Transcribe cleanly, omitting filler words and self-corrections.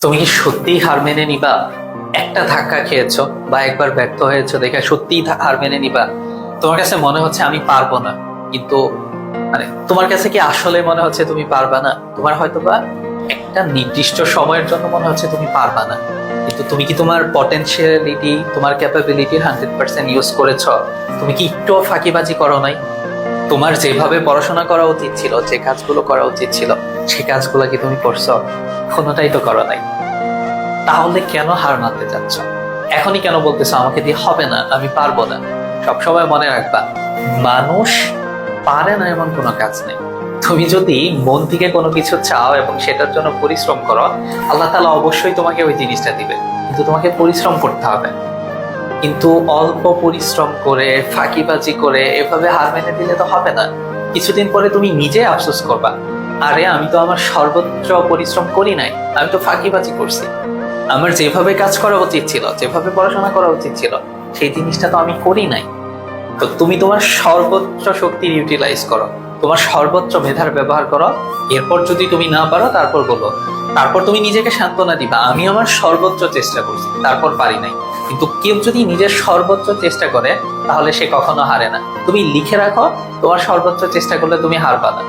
তুমি কি সত্যিই হার মেনে নিবা? একটা ধাক্কা খেয়েছো বা একবার ব্যর্থ হয়েছো দেখে সত্যিই হার মেনে নিবা? তোমার কাছে মনে হচ্ছে আমি পারবো না, কিন্তু তোমার কাছে কি আসলে মনে হচ্ছে তুমি পারবা না? তোমার হয়তো বা একটা নির্দিষ্ট সময়ের জন্য মনে হচ্ছে তুমি পারবা না, কিন্তু তুমি কি তোমার পটেনশিয়ালিটি, তোমার ক্যাপাবিলিটি 100% ইউজ করেছো? তুমি কি একটুও ফাঁকিবাজি করো নাই? তোমার যেভাবে পড়াশোনা করা উচিত ছিল, যে কাজগুলো করা উচিত ছিল, সে কাজগুলো কি তুমি করছো? কোনোটাই তো করো নাই। তাহলে কেন হার মানতে চাচ্ছ? এখনই কেন বলতেছো আমাকে দিয়ে হবে না, আমি পারবো না? সবসময় মনে রাখবা, মানুষ পারে না এমন কোনো কাজ নেই। তুমি যদি মন থেকে কোনো কিছু চাও এবং সেটার জন্য পরিশ্রম করো, আল্লাহ তাআলা অবশ্যই তোমাকে ওই জিনিসটা দিবে, কিন্তু তোমাকে পরিশ্রম করতে হবে। কিন্তু অল্প পরিশ্রম করে, ফাঁকিবাজি করে এভাবে হার মেনে দিলে তো হবে না। কিছুদিন পরে তুমি নিজে আফসোস করবা, আরে আমি তো আমার সর্বোচ্চ পরিশ্রম করি নাই, আমি তো ফাঁকিবাজি করছি। আমার যেভাবে কাজ করা উচিত ছিল, যেভাবে পড়াশোনা করা উচিত ছিল, সেই জিনিসটা তো আমি করি নাই। তো তুমি তোমার সর্বোচ্চ শক্তির ইউটিলাইজ করো, তোমার সর্বোচ্চ মেধার ব্যবহার করো। এরপর যদি তুমি না পারো তারপর বলো, তারপর তুমি নিজেকে সান্ত্বনা দিবা, আমি আমার সর্বোচ্চ চেষ্টা করছি, তারপর পারি নাই। কিন্তু কেউ যদি নিজের সর্বোচ্চ চেষ্টা করে, তাহলে সে কখনো হারে না। তুমি লিখে রাখো, তোমার সর্বোচ্চ চেষ্টা করলে তুমি হারবা না।